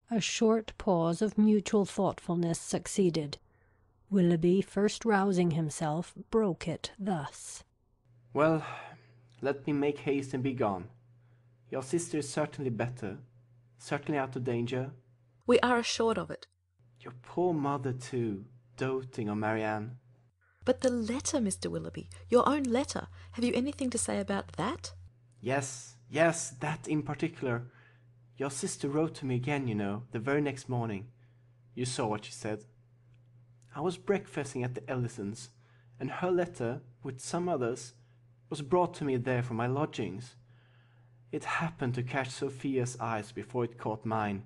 A short pause of mutual thoughtfulness succeeded. Willoughby, first rousing himself, broke it thus. "Well, let me make haste and be gone. Your sister is certainly better, certainly out of danger." "We are assured of it." "Your poor mother, too, doting on Marianne." "But the letter, Mr. Willoughby, your own letter. Have you anything to say about that?" Yes, that in particular. Your sister wrote to me again, you know, the very next morning. You saw what she said. I was breakfasting at the Ellisons, and her letter, with some others, was brought to me there from my lodgings. It happened to catch Sophia's eyes before it caught mine,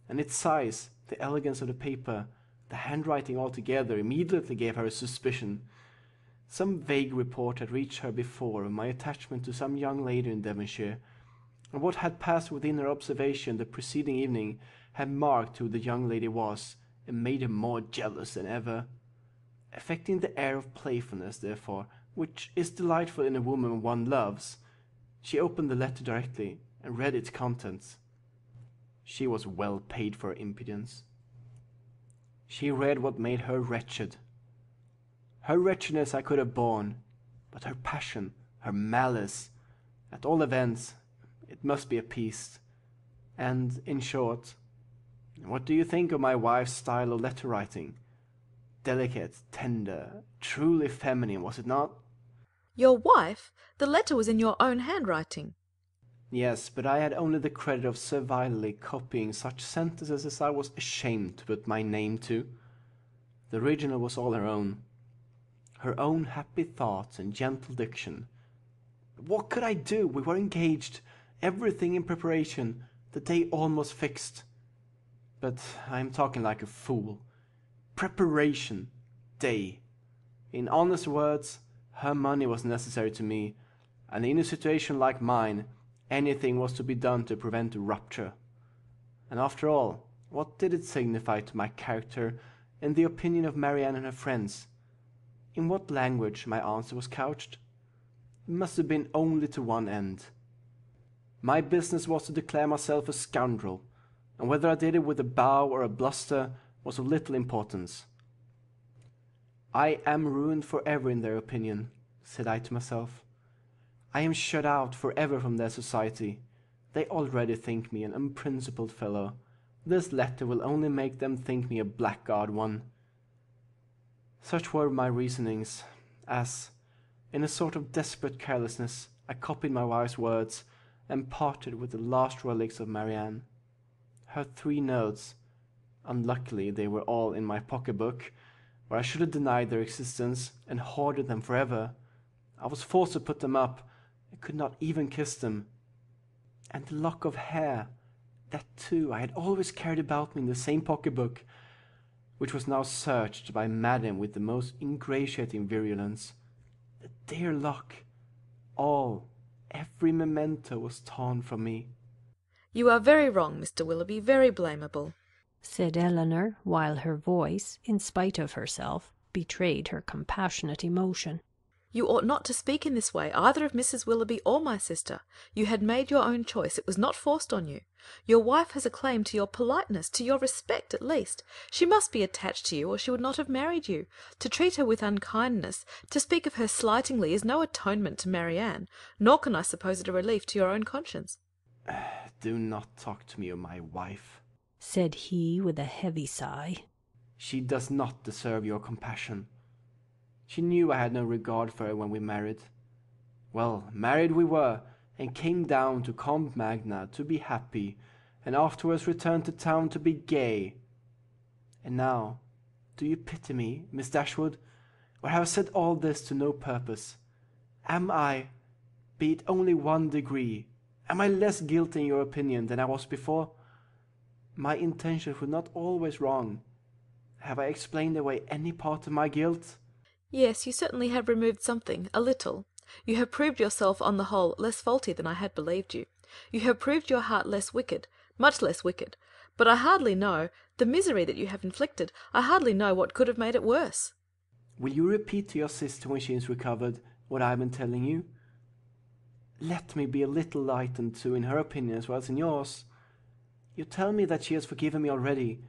and its size, the elegance of the paper, the handwriting altogether immediately gave her a suspicion. Some vague report had reached her before of my attachment to some young lady in Devonshire, and what had passed within her observation the preceding evening had marked who the young lady was, and made her more jealous than ever. Affecting the air of playfulness, therefore, which is delightful in a woman one loves, she opened the letter directly, and read its contents. She was well paid for her impudence. She read what made her wretched. Her wretchedness I could have borne, but her passion, her malice, at all events, it must be appeased. And, in short, what do you think of my wife's style of letter-writing? Delicate, tender, truly feminine, was it not? "Your wife? The letter was in your own handwriting." Yes, but I had only the credit of servilely copying such sentences as I was ashamed to put my name to. The original was all her own happy thoughts and gentle diction. But what could I do? We were engaged, everything in preparation, the day almost fixed. But I am talking like a fool. Preparation, day. In honest words, her money was necessary to me, and in a situation like mine, anything was to be done to prevent a rupture. And after all, what did it signify to my character and the opinion of Marianne and her friends? In what language my answer was couched? It must have been only to one end. My business was to declare myself a scoundrel, and whether I did it with a bow or a bluster was of little importance. I am ruined for ever in their opinion, said I to myself. I am shut out for ever from their society. They already think me an unprincipled fellow. This letter will only make them think me a blackguard one. Such were my reasonings, as, in a sort of desperate carelessness, I copied my wife's words, and parted with the last relics of Marianne. Her 3 notes, unluckily they were all in my pocket-book, where I should have denied their existence, and hoarded them forever. I was forced to put them up, and could not even kiss them. And the lock of hair, that too I had always carried about me in the same pocket-book, which was now searched by Madam with the most ingratiating virulence. The dear lock, every memento was torn from me. "You are very wrong, Mr. Willoughby, very blamable," said Eleanor, while her voice, in spite of herself, betrayed her compassionate emotion. "You ought not to speak in this way, either of Mrs. Willoughby or my sister. You had made your own choice. It was not forced on you. Your wife has a claim to your politeness, to your respect at least. She must be attached to you, or she would not have married you. To treat her with unkindness, to speak of her slightingly, is no atonement to Marianne, nor can I suppose it a relief to your own conscience." Do not talk to me of my wife, said he with a heavy sigh. She does not deserve your compassion. She knew I had no regard for her when we married. Well, married we were, and came down to Combe Magna to be happy, and afterwards returned to town to be gay. And now, do you pity me, Miss Dashwood, or have I said all this to no purpose? Am I, be it only 1 degree, am I less guilty in your opinion than I was before? My intentions were not always wrong. Have I explained away any part of my guilt? "Yes, you certainly have removed something, a little. You have proved yourself, on the whole, less faulty than I had believed you. You have proved your heart less wicked, much less wicked. But I hardly know, the misery that you have inflicted, I hardly know what could have made it worse." Will you repeat to your sister when she is recovered what I have been telling you? Let me be a little lightened too in her opinion as well as in yours. You tell me that she has forgiven me already.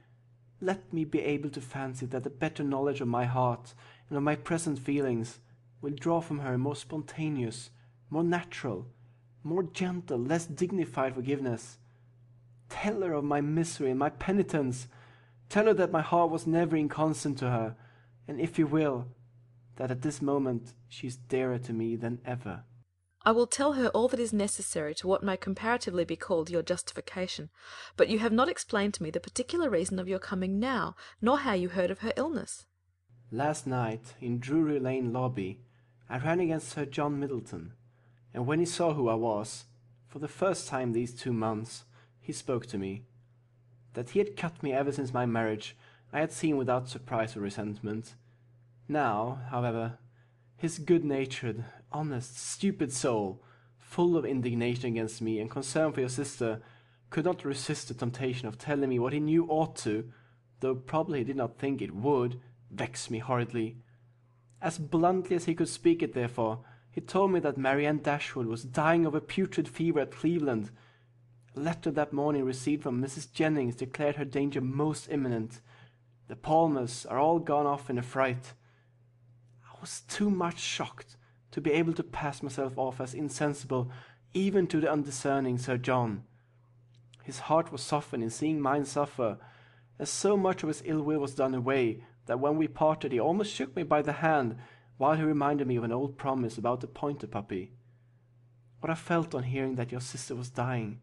Let me be able to fancy that a better knowledge of my heart and of my present feelings will draw from her a more spontaneous, more natural, more gentle, less dignified forgiveness. Tell her of my misery and my penitence. Tell her that my heart was never inconstant to her, and if you will, that at this moment she is dearer to me than ever. I will tell her all that is necessary to what may comparatively be called your justification, but you have not explained to me the particular reason of your coming now, nor how you heard of her illness. Last night, in Drury Lane lobby, I ran against Sir John Middleton, and when he saw who I was, for the first time these 2 months, he spoke to me. That he had cut me ever since my marriage, I had seen without surprise or resentment. Now, however, his good-natured, honest, stupid soul, full of indignation against me and concern for your sister, could not resist the temptation of telling me what he knew ought to, though probably he did not think it would, vex me horridly. As bluntly as he could speak it, therefore, he told me that Marianne Dashwood was dying of a putrid fever at Cleveland. A letter that morning received from Mrs. Jennings declared her danger most imminent. The Palmers are all gone off in a fright. I was too much shocked to be able to pass myself off as insensible even to the undiscerning Sir John. His heart was softened in seeing mine suffer, and so much of his ill will was done away that when we parted he almost shook me by the hand while he reminded me of an old promise about the pointer puppy. What I felt on hearing that your sister was dying,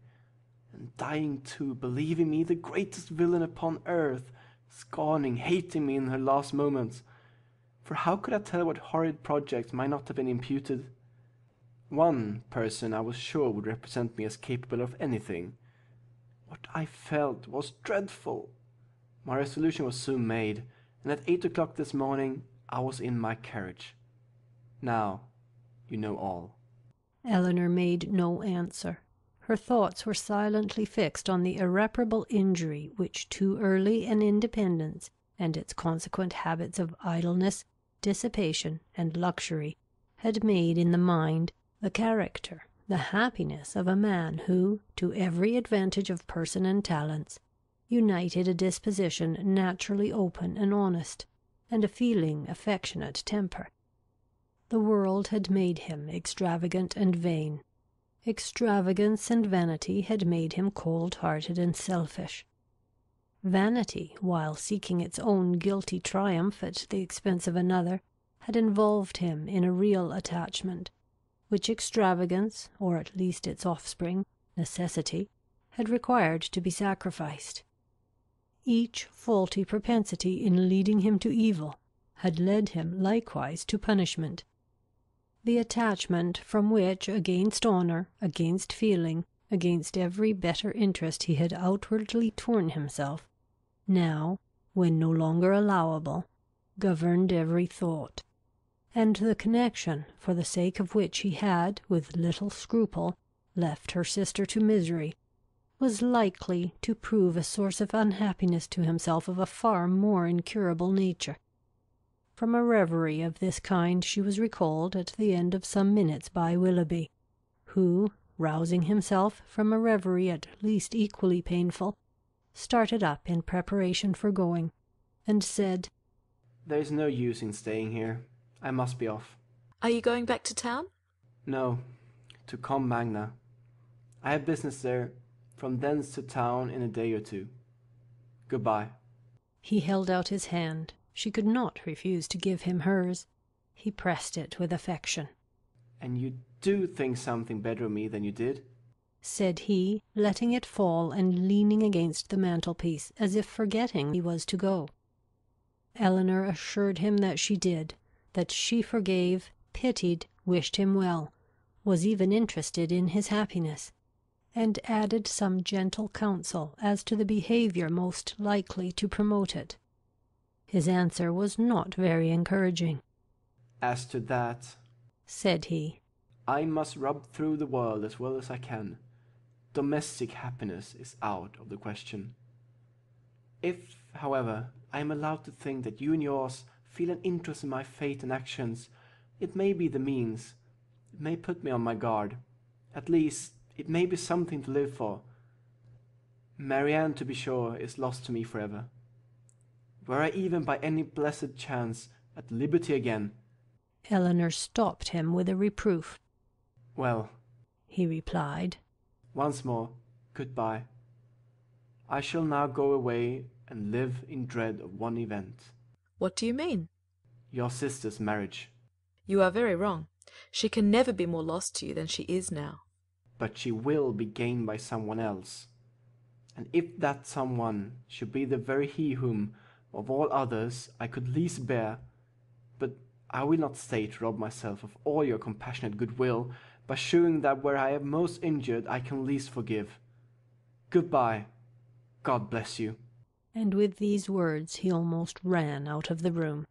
and dying too, believing me the greatest villain upon earth, scorning, hating me in her last moments. For how could I tell what horrid projects might not have been imputed? One person I was sure would represent me as capable of anything. What I felt was dreadful. My resolution was soon made, and at 8 o'clock this morning I was in my carriage. Now you know all. Eleanor made no answer. Her thoughts were silently fixed on the irreparable injury which too early an independence and its consequent habits of idleness, dissipation, and luxury had made in the mind, the character, the happiness of a man who, to every advantage of person and talents, united a disposition naturally open and honest, and a feeling, affectionate temper. The world had made him extravagant and vain. Extravagance and vanity had made him cold-hearted and selfish. Vanity, while seeking its own guilty triumph at the expense of another, had involved him in a real attachment, which extravagance, or at least its offspring, necessity, had required to be sacrificed. Each faulty propensity in leading him to evil had led him likewise to punishment. The attachment from which, against honour, against feeling, against every better interest he had outwardly torn himself, now, when no longer allowable, governed every thought, and the connection, for the sake of which he had, with little scruple, left her sister to misery, was likely to prove a source of unhappiness to himself of a far more incurable nature. From a reverie of this kind she was recalled at the end of some minutes by Willoughby, who, rousing himself from a reverie at least equally painful, started up in preparation for going, and said, "There is no use in staying here. I must be off." Are you going back to town? "No, to Com Magna. I have business there, from thence to town in a day or two. Goodbye." He held out his hand. She could not refuse to give him hers. He pressed it with affection. "And you do think something better of me than you did?" said he, letting it fall and leaning against the mantelpiece, as if forgetting he was to go. Eleanor assured him that she did, that she forgave, pitied, wished him well, was even interested in his happiness, and added some gentle counsel as to the behaviour most likely to promote it. His answer was not very encouraging. "As to that," said he, "I must rub through the world as well as I can. Domestic happiness is out of the question. If, however, I am allowed to think that you and yours feel an interest in my fate and actions, it may be the means. It may put me on my guard. At least, it may be something to live for. Marianne, to be sure, is lost to me forever. Were I even by any blessed chance at liberty again—" Eleanor stopped him with a reproof. "Well," he replied, "once more, good-bye. I shall now go away and live in dread of one event." What do you mean? "Your sister's marriage." You are very wrong. She can never be more lost to you than she is now. "But she will be gained by someone else. And if that someone should be the very he whom, of all others, I could least bear— But I will not stay to rob myself of all your compassionate goodwill, by shewing that where I am most injured I can least forgive. Good-bye. God bless you." and with these words he almost ran out of the room.